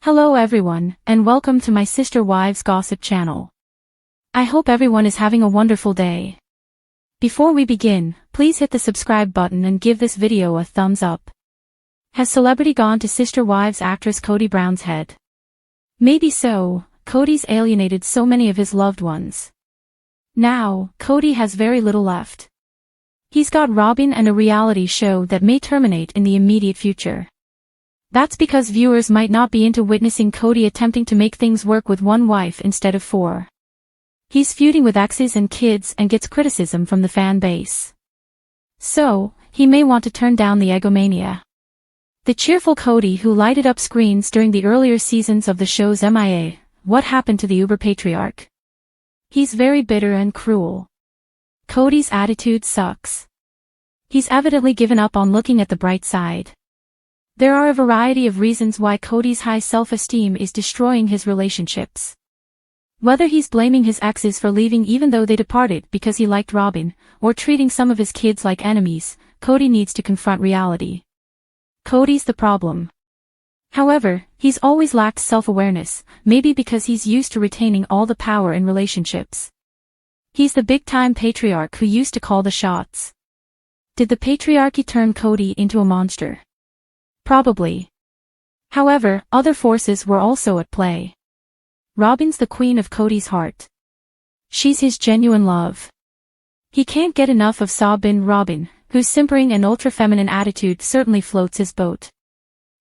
Hello everyone, and welcome to my sister wives gossip channel. I hope everyone is having a wonderful day. Before we begin, please hit the subscribe button and give this video a thumbs up. Has celebrity gone to sister wives actress Kody Brown's head? Maybe so. Kody's alienated so many of his loved ones. Now, Kody has very little left. He's got Robin and a reality show that may terminate in the immediate future. That's because viewers might not be into witnessing Kody attempting to make things work with one wife instead of four. He's feuding with exes and kids and gets criticism from the fan base. So, he may want to turn down the egomania. The cheerful Kody who lighted up screens during the earlier seasons of the show's MIA, what happened to the uber patriarch? He's very bitter and cruel. Kody's attitude sucks. He's evidently given up on looking at the bright side. There are a variety of reasons why Kody's high self-esteem is destroying his relationships. Whether he's blaming his exes for leaving even though they departed because he liked Robin, or treating some of his kids like enemies, Kody needs to confront reality. Kody's the problem. However, he's always lacked self-awareness, maybe because he's used to retaining all the power in relationships. He's the big-time patriarch who used to call the shots. Did the patriarchy turn Kody into a monster? Probably. However, other forces were also at play. Robin's the queen of Kody's heart. She's his genuine love. He can't get enough of Sabin Robin, whose simpering and ultra-feminine attitude certainly floats his boat.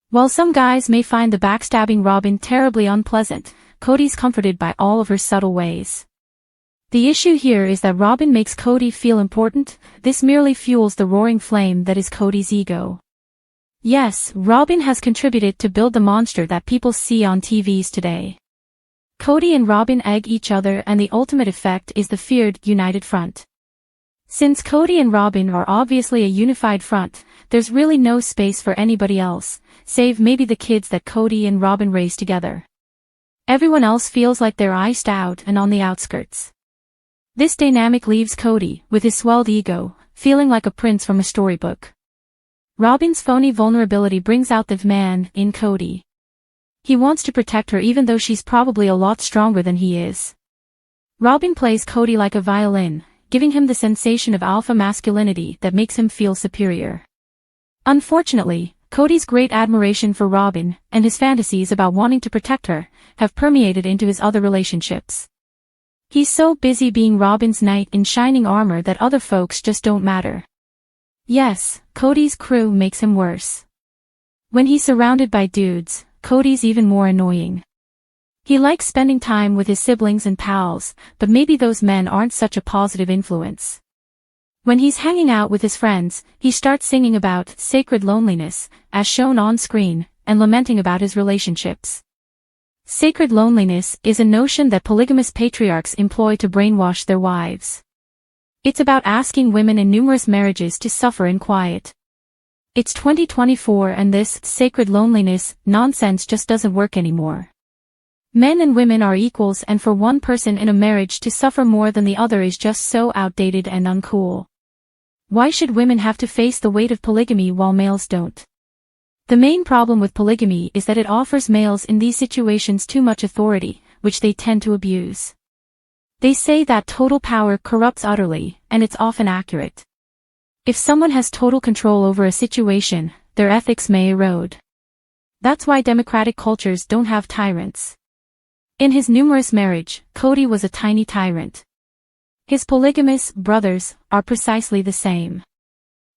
While some guys may find the backstabbing Robin terribly unpleasant, Kody's comforted by all of her subtle ways. The issue here is that Robin makes Kody feel important. This merely fuels the roaring flame that is Kody's ego. Yes, Robin has contributed to build the monster that people see on TVs today. Kody and Robin egg each other and the ultimate effect is the feared, united front. Since Kody and Robin are obviously a unified front, there's really no space for anybody else, save maybe the kids that Kody and Robin raise together. Everyone else feels like they're iced out and on the outskirts. This dynamic leaves Kody, with his swelled ego, feeling like a prince from a storybook. Robin's phony vulnerability brings out the man in Kody. He wants to protect her even though she's probably a lot stronger than he is. Robin plays Kody like a violin, giving him the sensation of alpha masculinity that makes him feel superior. Unfortunately, Kody's great admiration for Robin, and his fantasies about wanting to protect her, have permeated into his other relationships. He's so busy being Robin's knight in shining armor that other folks just don't matter. Yes, Kody's crew makes him worse. When he's surrounded by dudes, Kody's even more annoying. He likes spending time with his siblings and pals, but maybe those men aren't such a positive influence. When he's hanging out with his friends, he starts singing about sacred loneliness, as shown on screen, and lamenting about his relationships. Sacred loneliness is a notion that polygamous patriarchs employ to brainwash their wives. It's about asking women in numerous marriages to suffer in quiet. It's 2024 and this sacred loneliness nonsense just doesn't work anymore. Men and women are equals and for one person in a marriage to suffer more than the other is just so outdated and uncool. Why should women have to face the weight of polygamy while males don't? The main problem with polygamy is that it offers males in these situations too much authority, which they tend to abuse. They say that total power corrupts utterly, and it's often accurate. If someone has total control over a situation, their ethics may erode. That's why democratic cultures don't have tyrants. In his numerous marriage, Kody was a tiny tyrant. His polygamous brothers are precisely the same.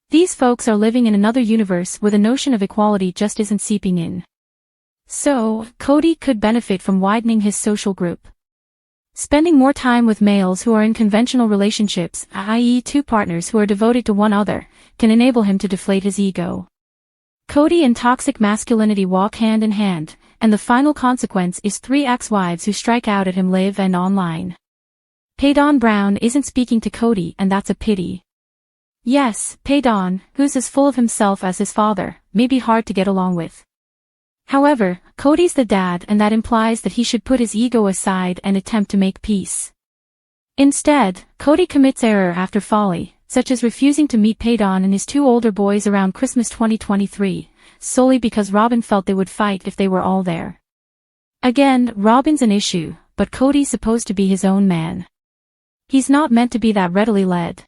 These folks are living in another universe where the notion of equality just isn't seeping in. So, Kody could benefit from widening his social group. Spending more time with males who are in conventional relationships, i.e. two partners who are devoted to one other, can enable him to deflate his ego. Kody and toxic masculinity walk hand in hand, and the final consequence is 3 ex-wives who strike out at him live and online. Kody Brown isn't speaking to Kody and that's a pity. Yes, Kody, who's as full of himself as his father, may be hard to get along with. However, Kody's the dad and that implies that he should put his ego aside and attempt to make peace. Instead, Kody commits error after folly, such as refusing to meet Kody and his 2 older boys around Christmas 2023, solely because Robin felt they would fight if they were all there. Again, Robin's an issue, but Kody's supposed to be his own man. He's not meant to be that readily led.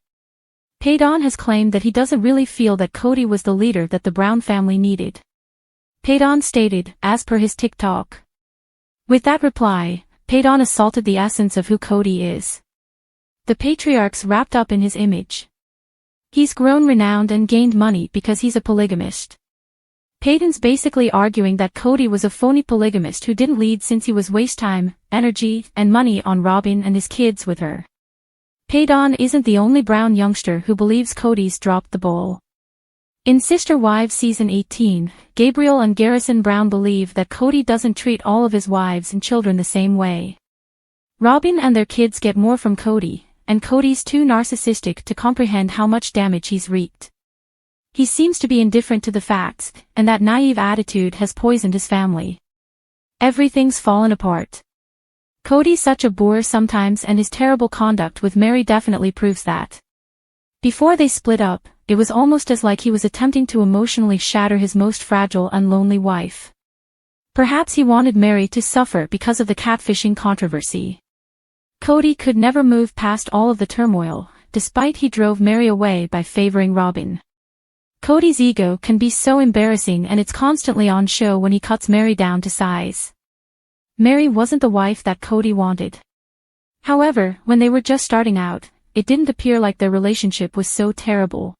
Paedon has claimed that he doesn't really feel that Kody was the leader that the Brown family needed. Paedon stated, as per his TikTok. With that reply, Paedon assaulted the essence of who Kody is. The patriarch's wrapped up in his image. He's grown renowned and gained money because he's a polygamist. Paedon's basically arguing that Kody was a phony polygamist who didn't lead since he was waste time, energy, and money on Robin and his kids with her. Paedon isn't the only Brown youngster who believes Kody's dropped the ball. In Sister Wives Season 18, Gabriel and Garrison Brown believe that Kody doesn't treat all of his wives and children the same way. Robin and their kids get more from Kody, and Kody's too narcissistic to comprehend how much damage he's wreaked. He seems to be indifferent to the facts, and that naive attitude has poisoned his family. Everything's fallen apart. Kody's such a boor sometimes, and his terrible conduct with Mary definitely proves that. Before they split up, it was almost as like he was attempting to emotionally shatter his most fragile and lonely wife. Perhaps he wanted Mary to suffer because of the catfishing controversy. Kody could never move past all of the turmoil, despite he drove Mary away by favoring Robin. Kody's ego can be so embarrassing, and it's constantly on show when he cuts Mary down to size. Mary wasn't the wife that Kody wanted. However, when they were just starting out, it didn't appear like their relationship was so terrible.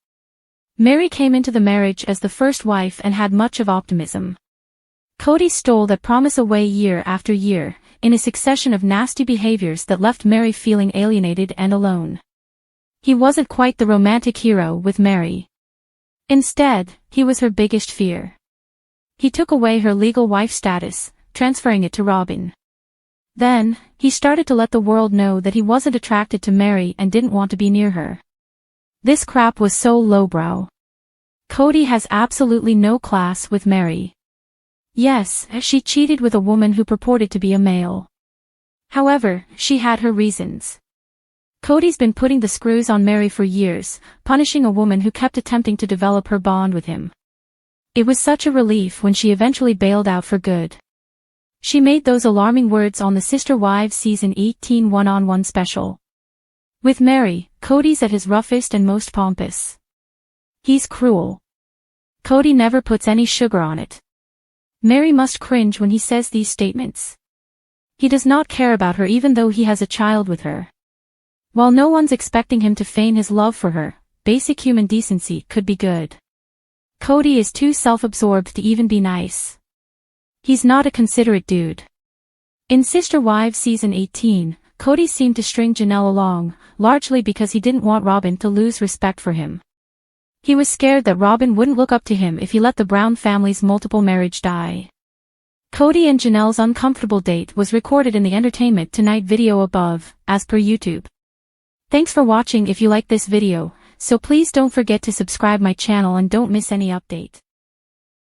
Mary came into the marriage as the first wife and had much of optimism. Kody stole that promise away year after year, in a succession of nasty behaviors that left Mary feeling alienated and alone. He wasn't quite the romantic hero with Mary. Instead, he was her biggest fear. He took away her legal wife status, transferring it to Robin. Then, he started to let the world know that he wasn't attracted to Mary and didn't want to be near her. This crap was so lowbrow. Kody has absolutely no class with Mary. Yes, she cheated with a woman who purported to be a male. However, she had her reasons. Kody's been putting the screws on Mary for years, punishing a woman who kept attempting to develop her bond with him. It was such a relief when she eventually bailed out for good. She made those alarming words on the Sister Wives Season 18 one-on-one special. With Mary, Kody's at his roughest and most pompous. He's cruel. Kody never puts any sugar on it. Mary must cringe when he says these statements. He does not care about her even though he has a child with her. While no one's expecting him to feign his love for her, basic human decency could be good. Kody is too self-absorbed to even be nice. He's not a considerate dude. In Sister Wives Season 18, Kody seemed to string JANELLE along, largely because he didn't want Robin to lose respect for him. He was scared that Robin wouldn't look up to him if he let the Brown family's multiple marriage die. Kody and JANELLE's uncomfortable date was recorded in the Entertainment Tonight video above, as per YouTube. Thanks for watching. If you like this video, so please don't forget to subscribe my channel and don't miss any update.